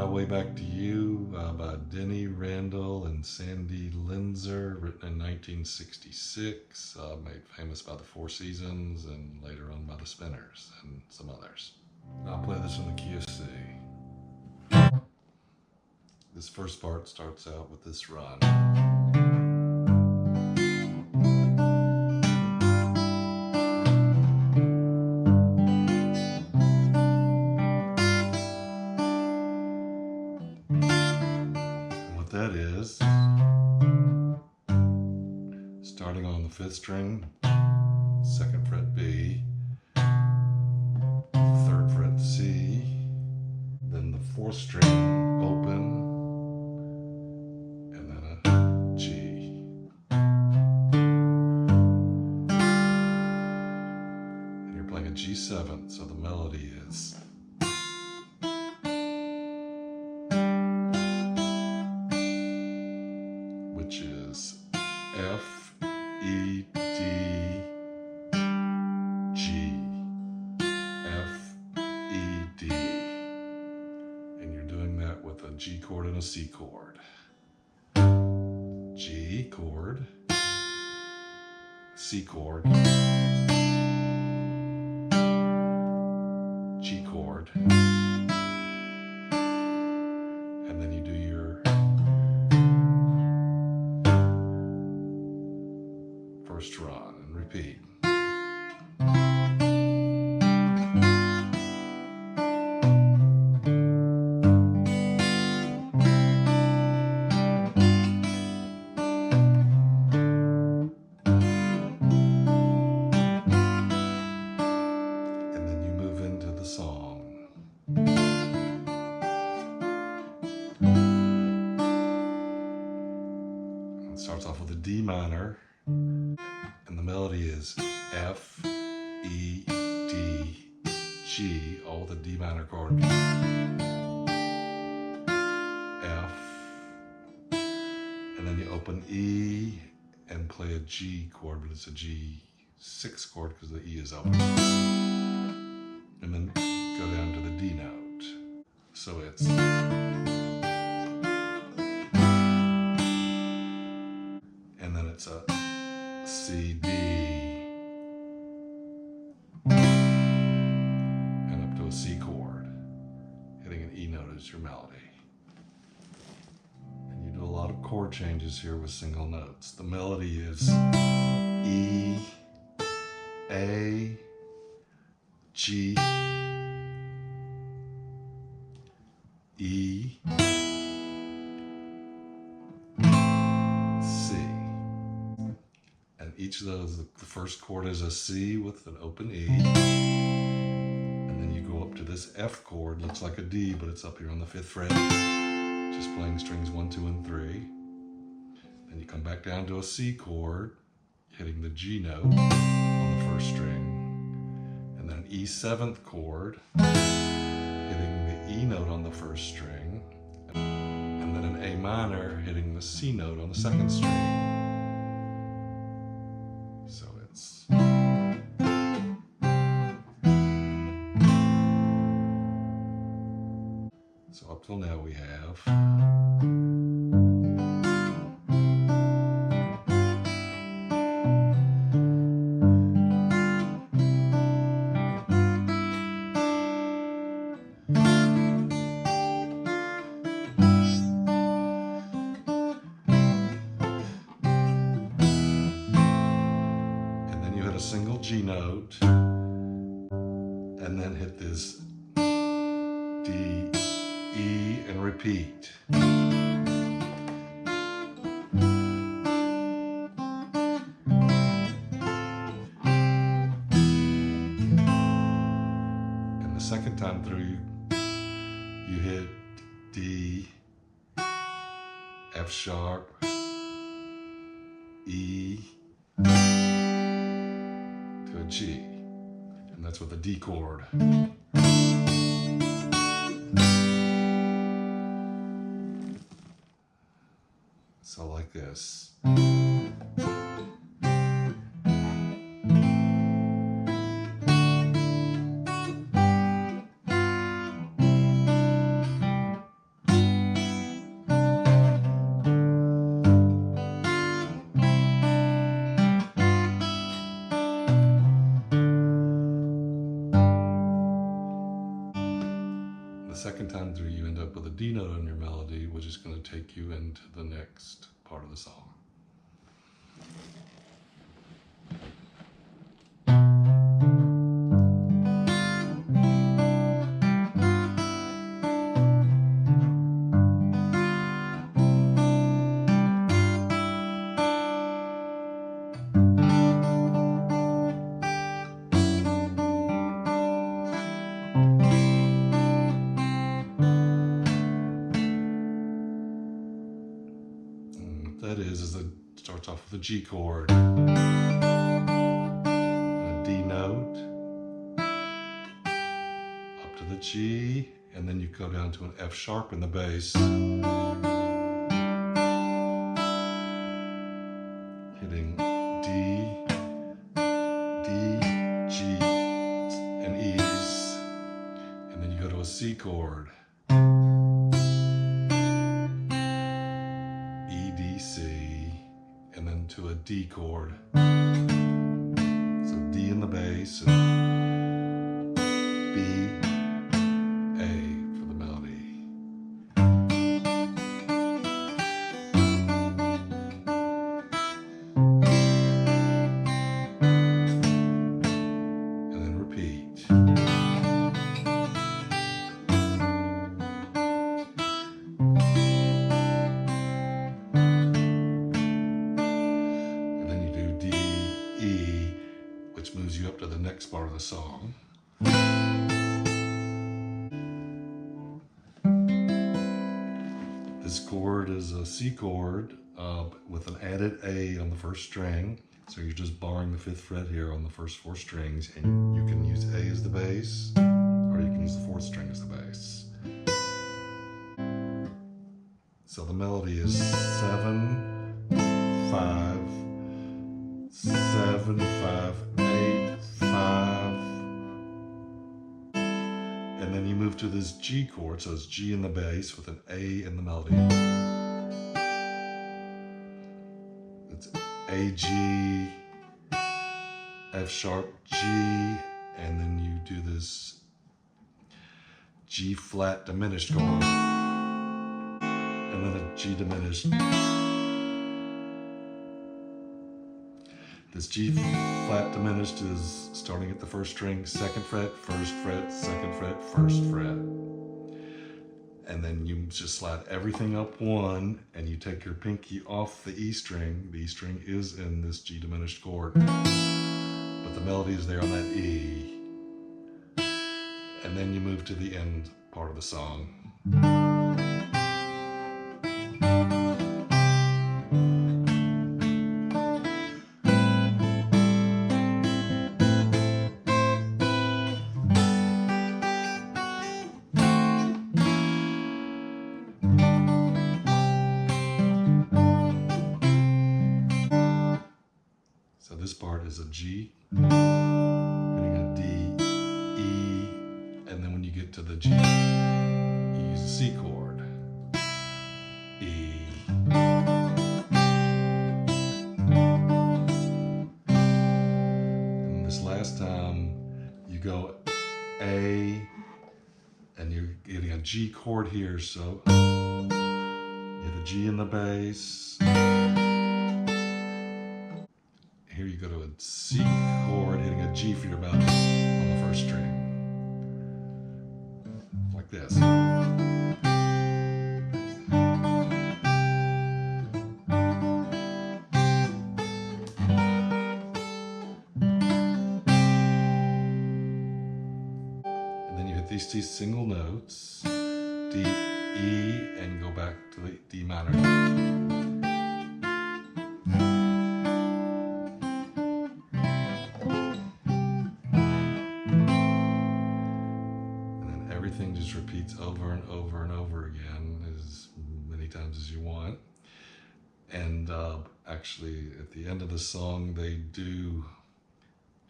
Way Back to You by Denny Randell and Sandy Linzer, written in 1966, made famous by the Four Seasons and later on by the Spinners and some others. I'll play this in the key of C. This first part starts out with this run. That is starting on the 5th string, 2nd fret B, 3rd fret C, then the 4th string open, and then a G. And you're playing a G7, so the melody is which is F, E, D, G, F, E, D. And you're doing that with a G chord and a C chord. G chord, C chord, G chord, and then you do your first run and repeat. And then you move into the song. It starts off with a D minor. And the melody is F, E, D, G, all the D minor chord. F, and then you open E and play a G chord, but it's a G6 chord because the E is open. And then go down to the D note. So it's and then it's a C, D, and up to a C chord, hitting an E note as your melody. And you do a lot of chord changes here with single notes. The melody is E, A, G, E, each of those, the first chord is a C with an open E, and then you go up to this F chord, looks like a D, but it's up here on the 5th fret, just playing strings 1, 2, and 3. Then you come back down to a C chord, hitting the G note on the 1st string, and then an E7th chord, hitting the E note on the 1st string, and then an A minor hitting the C note on the 2nd string. So it's so up till now we have a single G note, and then hit this D, E, and repeat. And the second time through, you hit D, F sharp, E, to a G, and that's with a D chord. So like this. D note on your melody, which is going to take you into the next part of the song. That is it starts off with a G chord, and a D note, up to the G, and then you go down to an F sharp in the bass, hitting D, G, and E's, and then you go to a C chord, C, and then to a D chord. So D in the bass, and B, A for the melody. And then repeat. Which moves you up to the next part of the song. This chord is a C chord with an added A on the first string. So you're just barring the 5th fret here on the first 4 strings, and you can use A as the bass, or you can use the 4th string as the bass. So the melody is 7, 5, 7, 5, 8, 5, and then you move to this G chord, so it's G in the bass with an A in the melody. It's A, G, F sharp, G, and then you do this G flat diminished chord, and then a G diminished. This G flat diminished is starting at the 1st string, 2nd fret, 1st fret, 2nd fret, 1st fret. And then you just slide everything up 1, and you take your pinky off the E string. The E string is in this G diminished chord, but the melody is there on that E. And then you move to the end part of the song. So this part is a G, hitting a D, E, and then when you get to the G, you use a C chord, E. And this last time, you go A, and you're getting a G chord here, so you hit a G in the bass. Here you go to a C chord, hitting a G for your melody on the 1st string. Like this. And then you hit these 2 single notes, D, E, and go back to the D minor. Everything just repeats over and over and over again as many times as you want. And actually, at the end of the song, they do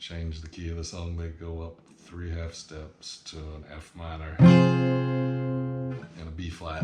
change the key of the song. They go up 3 half steps to an F minor and a B flat.